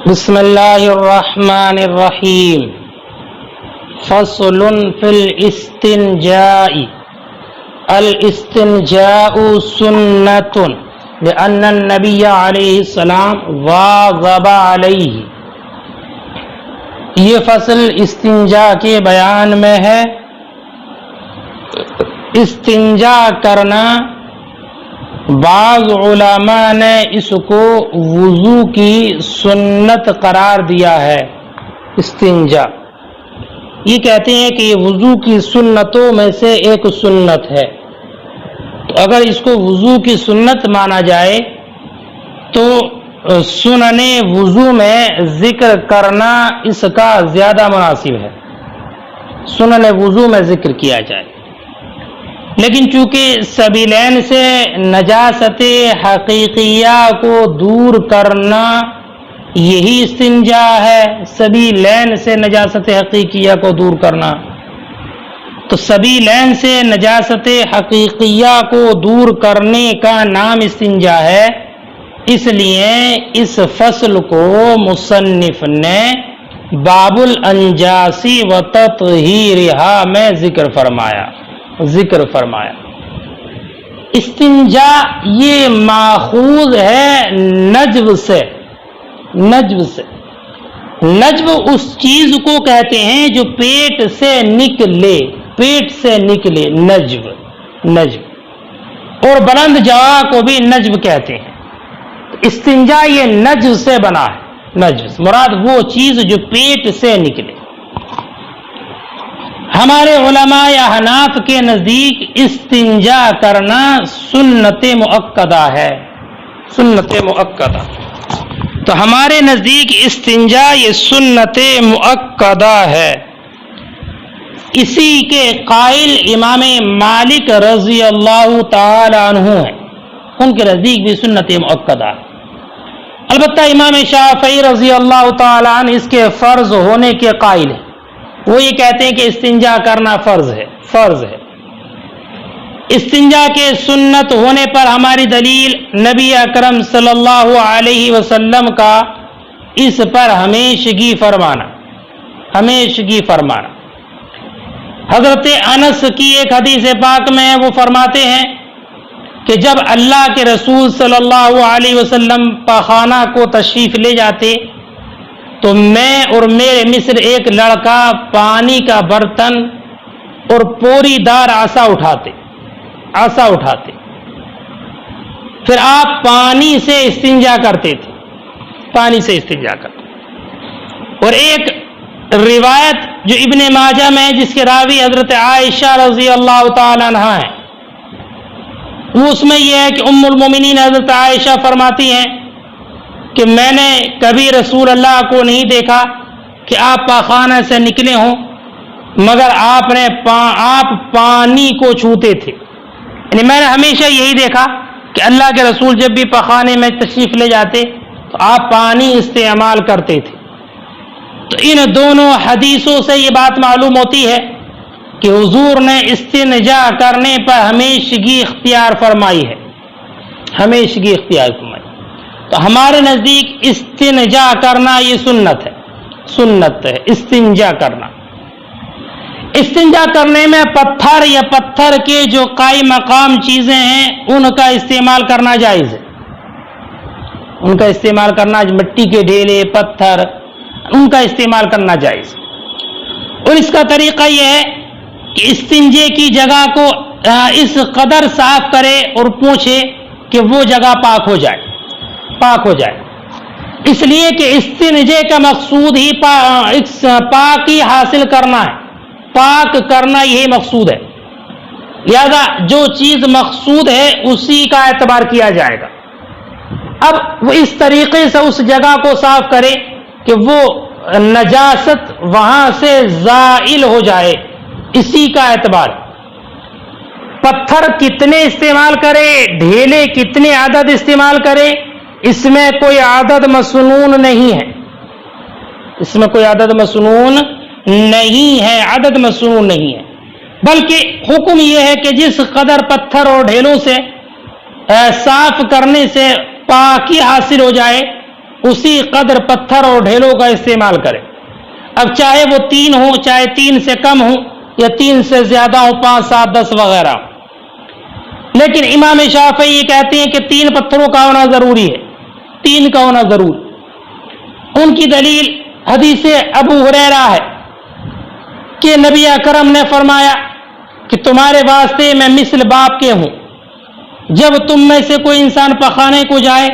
بسم اللہ الرحمن الرحیم فصل فی الاستنجاء الاستنجاء سنۃ لأن النبی علیہ السلام واظب علیہ. یہ فصل استنجا کے بیان میں ہے. استنجا کرنا بعض علماء نے اس کو وضو کی سنت قرار دیا ہے. استنجا یہ کہتے ہیں کہ یہ وضو کی سنتوں میں سے ایک سنت ہے. تو اگر اس کو وضو کی سنت مانا جائے تو سنن وضو میں ذکر کرنا اس کا زیادہ مناسب ہے. سنن وضو میں ذکر کیا جائے. لیکن چونکہ سبیلین سے نجاست حقیقیہ کو دور کرنا یہی استنجا ہے، سبیلین سے نجاست حقیقیہ کو دور کرنا، تو سبیلین سے نجاست حقیقیہ کو دور کرنے کا نام استنجا ہے. اس لیے اس فصل کو مصنف نے باب الانجاسی و تطہیرہا میں ذکر فرمایا. استنجا یہ ماخوذ ہے نجو سے. نجو اس چیز کو کہتے ہیں جو پیٹ سے نکلے. نجو اور بلند جگہ کو بھی نجو کہتے ہیں. استنجا یہ نجو سے بنا ہے. نجو مراد وہ چیز جو پیٹ سے نکلے. ہمارے علماء احناف کے نزدیک استنجا کرنا سنت مؤکدہ ہے. سنت مؤکدہ. تو ہمارے نزدیک استنجا یہ سنت مؤکدہ ہے. اسی کے قائل امام مالک رضی اللہ تعالی عنہ ہیں. ان کے نزدیک بھی سنت مؤکدہ ہے. البتہ امام شافعی رضی اللہ تعالی عنہ اس کے فرض ہونے کے قائل ہیں. وہ یہ کہتے ہیں کہ استنجا کرنا فرض ہے. استنجا کے سنت ہونے پر ہماری دلیل نبی اکرم صلی اللہ علیہ وسلم کا اس پر ہمیشگی فرمانا. حضرت انس کی ایک حدیث پاک میں وہ فرماتے ہیں کہ جب اللہ کے رسول صلی اللہ علیہ وسلم پاخانہ کو تشریف لے جاتے تو میں اور میرے مصر ایک لڑکا پانی کا برتن اور پوری دار آسا اٹھاتے. پھر آپ پانی سے استنجا کرتے تھے. اور ایک روایت جو ابن ماجہ میں جس کے راوی حضرت عائشہ رضی اللہ تعالی عنہ ہیں، وہ اس میں یہ ہے کہ ام المومنین حضرت عائشہ فرماتی ہیں کہ میں نے کبھی رسول اللہ کو نہیں دیکھا کہ آپ پاخانہ سے نکلے ہوں مگر آپ پانی کو چھوتے تھے. یعنی میں نے ہمیشہ یہی دیکھا کہ اللہ کے رسول جب بھی پاخانے میں تشریف لے جاتے تو آپ پانی استعمال کرتے تھے. تو ان دونوں حدیثوں سے یہ بات معلوم ہوتی ہے کہ حضور نے استنجا کرنے پر ہمیشگی اختیار فرمائی. تو ہمارے نزدیک استنجا کرنا یہ سنت ہے. استنجا کرنے میں پتھر یا پتھر کے جو قائم مقام چیزیں ہیں ان کا استعمال کرنا جائز ہے. ان کا استعمال کرنا، مٹی کے ڈھیلے، پتھر، ان کا استعمال کرنا جائز. اور اس کا طریقہ یہ ہے کہ استنجے کی جگہ کو اس قدر صاف کرے اور پوچھے کہ وہ جگہ پاک ہو جائے. اس لیے کہ استنجے کا مقصود ہی پاکی حاصل کرنا ہے. پاک کرنا یہی مقصود ہے. لہذا جو چیز مقصود ہے اسی کا اعتبار کیا جائے گا. اب وہ اس طریقے سے اس جگہ کو صاف کرے کہ وہ نجاست وہاں سے زائل ہو جائے، اسی کا اعتبار. پتھر کتنے استعمال کرے، ڈھیلے کتنے عدد استعمال کرے، اس میں کوئی عدد مسنون نہیں ہے. بلکہ حکم یہ ہے کہ جس قدر پتھر اور ڈھیلوں سے صاف کرنے سے پاکی حاصل ہو جائے اسی قدر پتھر اور ڈھیلوں کا استعمال کرے. اب چاہے وہ 3 ہو، چاہے 3 سے کم ہو یا 3 سے زیادہ ہو، 5 7 10 وغیرہ. لیکن امام شافعی یہ کہتے ہیں کہ 3 پتھروں کا ہونا ضروری ہے، 3 کا ہونا ضروری. ان کی دلیل حدیث ابو ہریرہ ہے کہ نبی اکرم نے فرمایا کہ تمہارے واسطے میں مثل باپ کے ہوں. جب تم میں سے کوئی انسان پخانے کو جائے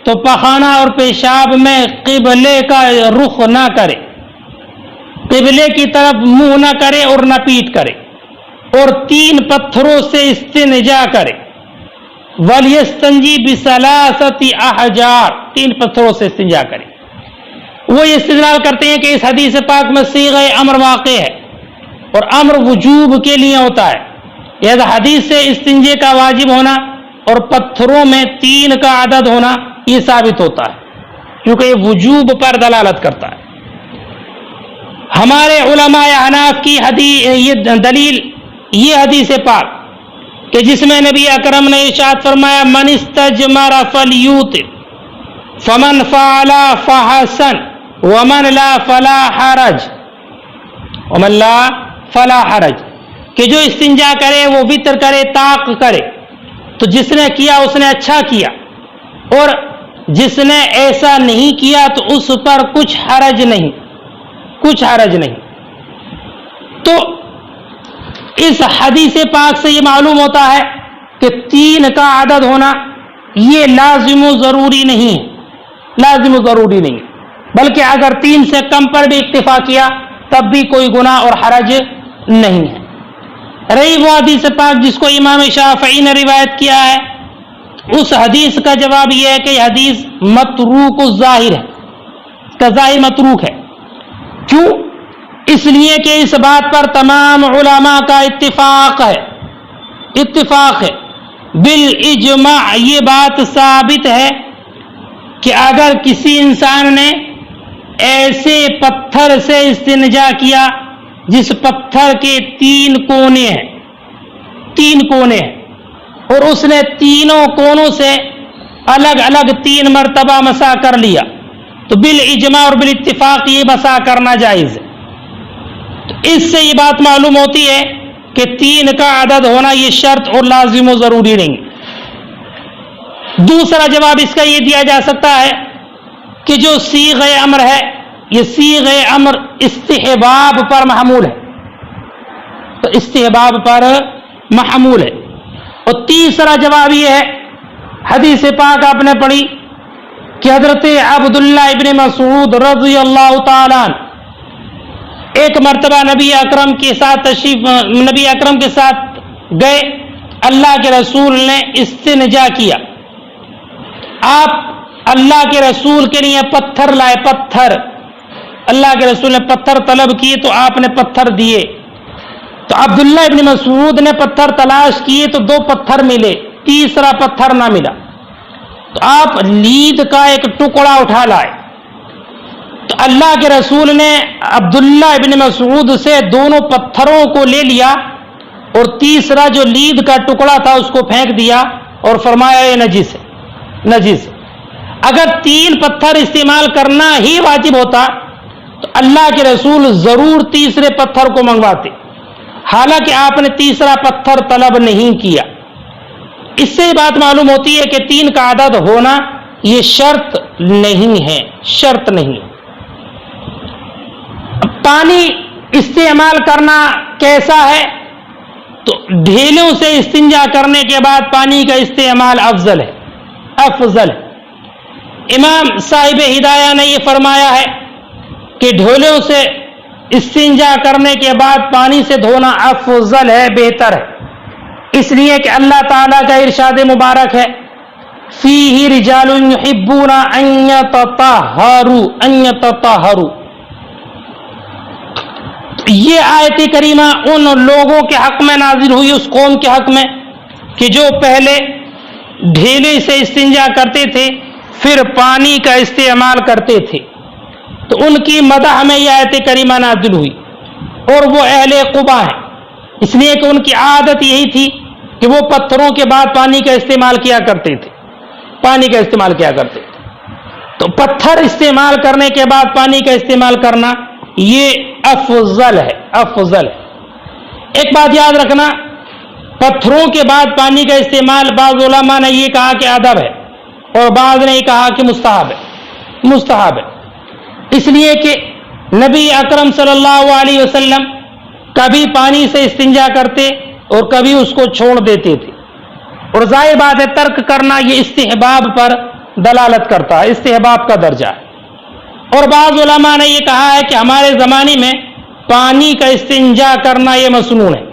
تو پخانہ اور پیشاب میں قبلے کا رخ نہ کرے، قبلے کی طرف منہ نہ کرے اور نہ پیٹ کرے، اور 3 پتھروں سے استنجا کرے. وَلْيَسْتَنْجِي بِثَلَاثَةِ أَحْجَارٍ، 3 پتھروں سے استنجا کرے. وہ یہ استدلال کرتے ہیں کہ اس حدیث پاک میں صیغہ امر واقع ہے اور امر وجوب کے لیے ہوتا ہے. لہذا حدیث سے استنجے کا واجب ہونا اور پتھروں میں 3 کا عدد ہونا یہ ثابت ہوتا ہے، کیونکہ یہ وجوب پر دلالت کرتا ہے. ہمارے علماء احناف کی یہ دلیل یہ حدیث پاک کہ جس میں نبی اکرم نے ارشاد فرمایا من استجمر فلیوتر فمن فعل فحسن ومن لا فلا حرج، ومن لا فلا حرج، کہ جو استنجا کرے وہ وطر کرے، طاق کرے. تو جس نے کیا اس نے اچھا کیا، اور جس نے ایسا نہیں کیا تو اس پر کچھ حرج نہیں، کچھ حرج نہیں. تو اس حدیث پاک سے یہ معلوم ہوتا ہے کہ 3 کا عدد ہونا یہ لازم و ضروری نہیں ہے، لازم و ضروری نہیں، بلکہ اگر 3 سے کم پر بھی اکتفا کیا تب بھی کوئی گناہ اور حرج نہیں ہے. رہی وہ حدیث پاک جس کو امام شافعی نے روایت کیا ہے، اس حدیث کا جواب یہ ہے کہ یہ حدیث متروک الظاہر ہے، اس کا ظاہر متروک ہے. کیوں؟ اس لیے کہ اس بات پر تمام علماء کا اتفاق ہے، اتفاق ہے بالاجماع. یہ بات ثابت ہے کہ اگر کسی انسان نے ایسے پتھر سے استنجا کیا جس پتھر کے 3 کونے ہیں، 3 کونے ہیں، اور اس نے تینوں کونوں سے الگ الگ 3 مرتبہ مسح کر لیا، تو بالاجماع اور بالاتفاق یہ مسح کرنا جائز ہے. تو اس سے یہ بات معلوم ہوتی ہے کہ 3 کا عدد ہونا یہ شرط اور لازم و ضروری نہیں. دوسرا جواب اس کا یہ دیا جا سکتا ہے کہ جو صیغہ امر ہے یہ صیغہ امر استحباب پر محمول ہے، تو استحباب پر محمول ہے. اور تیسرا جواب یہ ہے، حدیث پاک آپ نے پڑھی کہ حضرت عبداللہ ابن مسعود رضی اللہ تعالیٰ عنہ ایک مرتبہ نبی اکرم کے ساتھ گئے، اللہ کے رسول نے استنجا کیا. آپ اللہ کے رسول کے لیے پتھر لائے، پتھر اللہ کے رسول نے پتھر طلب کیے تو آپ نے پتھر دیے. تو عبداللہ ابن مسعود نے پتھر تلاش کیے تو 2 پتھر ملے، تیسرا پتھر نہ ملا. تو آپ لید کا ایک ٹکڑا اٹھا لائے. تو اللہ کے رسول نے عبداللہ ابن مسعود سے دونوں پتھروں کو لے لیا اور تیسرا جو لید کا ٹکڑا تھا اس کو پھینک دیا اور فرمایا یہ نجس ہے، نجس. اگر 3 پتھر استعمال کرنا ہی واجب ہوتا تو اللہ کے رسول ضرور تیسرے پتھر کو منگواتے، حالانکہ آپ نے تیسرا پتھر طلب نہیں کیا. اس سے بات معلوم ہوتی ہے کہ 3 کا عدد ہونا یہ شرط نہیں ہے، شرط نہیں. پانی استعمال کرنا کیسا ہے؟ تو ڈھیلوں سے استنجا کرنے کے بعد پانی کا استعمال افضل ہے، افضل ہے. امام صاحب ہدایہ نے یہ فرمایا ہے کہ ڈھیلوں سے استنجا کرنے کے بعد پانی سے دھونا افضل ہے، بہتر ہے. اس لیے کہ اللہ تعالیٰ کا ارشاد مبارک ہے فیہ رجال یحبون ان یتطہروا. یہ آیت کریمہ ان لوگوں کے حق میں نازل ہوئی، اس قوم کے حق میں کہ جو پہلے ڈھیلے سے استنجا کرتے تھے پھر پانی کا استعمال کرتے تھے. تو ان کی مدح میں یہ آیت کریمہ نازل ہوئی، اور وہ اہل قبا ہیں، اس لیے کہ ان کی عادت یہی تھی کہ وہ پتھروں کے بعد پانی کا استعمال کیا کرتے تھے، پانی کا استعمال کیا کرتے تھے. تو پتھر استعمال کرنے کے بعد پانی کا استعمال کرنا یہ افضل ہے، افضل ہے۔ ایک بات یاد رکھنا، پتھروں کے بعد پانی کا استعمال بعض علماء نے یہ کہا کہ ادب ہے اور بعض نے یہ کہا کہ مستحب ہے، مستحب ہے، اس لیے کہ نبی اکرم صلی اللہ علیہ وسلم کبھی پانی سے استنجا کرتے اور کبھی اس کو چھوڑ دیتے تھے، اور ظاہر بات ہے ترک کرنا یہ استحباب پر دلالت کرتا ہے، استحباب کا درجہ ہے۔ اور بعض علماء نے یہ کہا ہے کہ ہمارے زمانے میں پانی کا استنجا کرنا یہ مسنون ہے،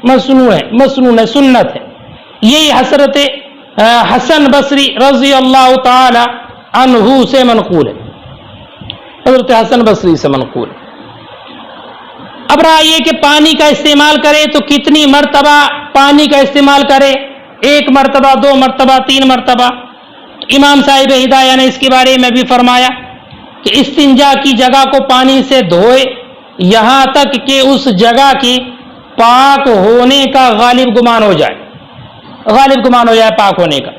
مسنون ہے، مسنون ہے، سنت ہے۔ یہی حضرت حسن بصری رضی اللہ تعالی عنہ سے منقول ہے، حضرت حسن بصری سے منقول ہے۔ اب رہا یہ کہ پانی کا استعمال کرے تو کتنی مرتبہ پانی کا استعمال کرے، ایک مرتبہ، دو مرتبہ، تین مرتبہ؟ امام صاحب ہدایہ نے اس کے بارے میں بھی فرمایا کہ استنجا کی جگہ کو پانی سے دھوئے یہاں تک کہ اس جگہ کی پاک ہونے کا غالب گمان ہو جائے، غالب گمان ہو جائے پاک ہونے کا۔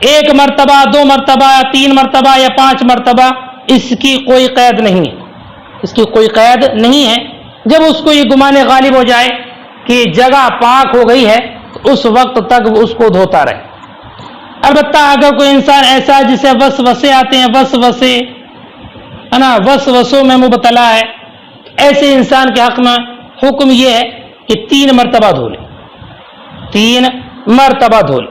ایک مرتبہ، دو مرتبہ، تین مرتبہ یا پانچ مرتبہ، اس کی کوئی قید نہیں ہے، اس کی کوئی قید نہیں ہے۔ جب اس کو یہ گمان غالب ہو جائے کہ جگہ پاک ہو گئی ہے تو اس وقت تک وہ اس کو دھوتا رہے۔ البتہ اگر کوئی انسان ایسا جسے وسوسے آتے ہیں، وسوسے ہے نا، وسوسوں میں مبتلا ہے، ایسے انسان کے حق میں حکم یہ ہے کہ 3 مرتبہ دھو لے، 3 مرتبہ دھو لے،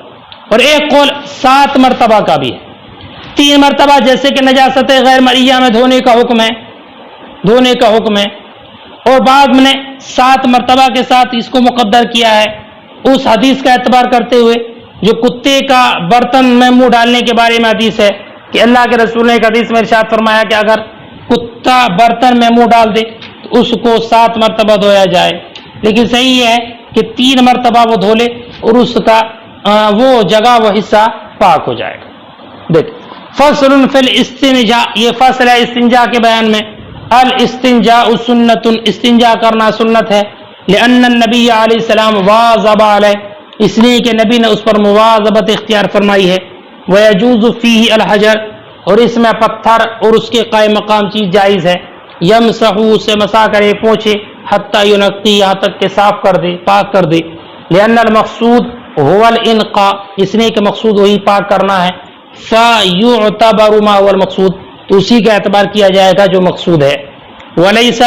اور ایک قول 7 مرتبہ کا بھی ہے۔ 3 مرتبہ جیسے کہ نجاست غیر مرئیہ میں دھونے کا حکم ہے، دھونے کا حکم ہے، اور بعد میں نے 7 مرتبہ کے ساتھ اس کو مقدر کیا ہے اس حدیث کا اعتبار کرتے ہوئے جو کتے کا برتن میں منہ ڈالنے کے بارے میں حدیث ہے کہ اللہ کے رسول نے ایک حدیث میں ارشاد فرمایا کہ اگر کتا برتن میں منہ ڈال دے تو اس کو 7 مرتبہ دھویا جائے، لیکن صحیح یہ ہے کہ 3 مرتبہ وہ دھو لے اور اس کا وہ جگہ، وہ حصہ پاک ہو جائے گا۔ دیکھ، فصل فی الاستنجاء، یہ فصل ہے استنجا کے بیان میں۔ الاستنجاء سنت، استنجا کرنا سنت ہے، لأن النبی علیہ السلام واظب علیہ، اس لیے کہ نبی نے اس پر مواظبت اختیار فرمائی ہے۔ ویجوز فیہ الحجر، اور اس میں پتھر اور اس کے قائم مقام چیز جائز ہے۔ یمسح، سے مسح کرے، پوچھے، حتی ینقی، یہاں تک کہ صاف کر دے، پاک کر دے۔ لأن المقصود هو الانقاء، اس لیے کہ مقصود وہی پاک کرنا ہے۔ فیعتبر ما هو المقصود، تو اسی کا اعتبار کیا جائے گا جو مقصود ہے۔ ولیس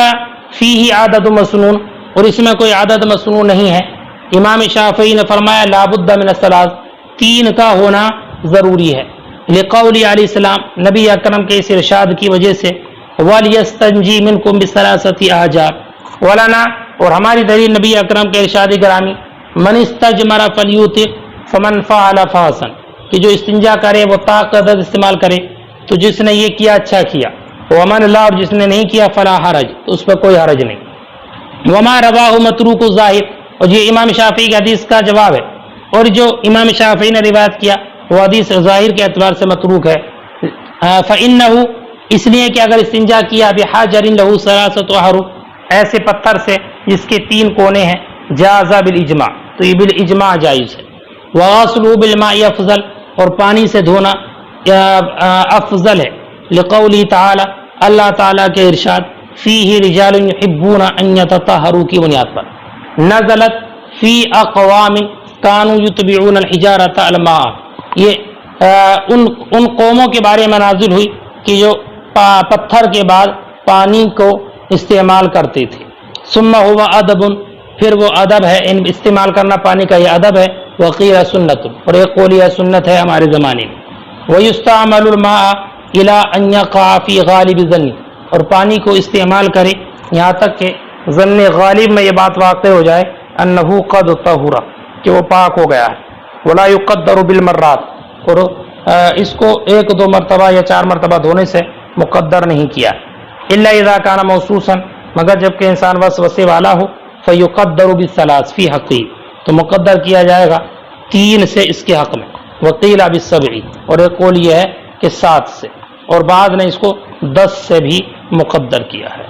فیہ عدد مسنون، اور اس میں کوئی عدد مسنون نہیں ہے۔ امام شافعی نے فرمایا لا بد من الثلاث، 3 کا ہونا ضروری ہے۔ لقول علیہ السلام، نبی اکرم کے اس ارشاد کی وجہ سے، وَلْيَسْتَنْجِي مِنْكُمْ بِثَلَاثَةِ أَحْجَارٍ، وَلَنَا، اور ہماری دلیل نبی اکرم کے ارشاد گرامی، من استجمر فلیوتر فمن فعل فحسن، کہ جو استنجا کرے وہ طاق کا عدد استعمال کرے، تو جس نے یہ کیا اچھا کیا، ومن لا، اور جس نے نہیں کیا فلا حرج، تو اس پر کوئی حرج نہیں۔ وما رواہ متروک الظاہر، اور یہ امام شافعی کی حدیث کا جواب ہے، اور جو امام شافعی نے روایت کیا وہ حدیث ظاہر کے اعتبار سے متروک ہے۔ فإنہ، اس لیے کہ اگر استنجا کیا بحجر لہ ثلاثۃ احرف، ایسے پتھر سے جس کے 3 کونے ہیں، جاز بالاجماع، تو یہ بالاجماع جائز ہے۔ وغسلہ بالماء افضل، اور پانی سے دھونا افضل ہے، لقوله تعالی، اللہ تعالیٰ کے ارشاد، فیہ رجال یحبون ان یتطہروا کی بنیاد پر، نزلت فی اقوام کانوا یتبعون الحجارۃ الماء، یہ ان قوموں کے بارے میں نازل ہوئی کہ جو پتھر کے بعد پانی کو استعمال کرتے تھے۔ ثم هو ادب، پھر وہ ادب ہے، ان استعمال کرنا پانی کا یہ ادب ہے۔ وقیل سنت، اور ایک قول یہ سنت ہے ہمارے زمانے میں۔ ویستعمل الماء الی ان یقع فی غالب الظن، اور پانی کو استعمال کرے یہاں تک کہ ظن غالب میں یہ بات واقع ہو جائے انہ قد طہر، کہ وہ پاک ہو گیا ہے۔ ولا یقدر بالمرات، اور اس کو 1 2 مرتبہ یا 4 مرتبہ دھونے سے مقدر نہیں کیا، الا اذا کان موصوصا، مگر جب کہ انسان وسوسے والا ہو، فیقدر بالثلاث فی حقی، تو مقدر کیا جائے گا 3 سے اس کے حق میں۔ وقیل بالسبع، اور ایک قول یہ ہے کہ 7 سے، اور بعض نے اس کو 10 سے بھی مقدر کیا ہے۔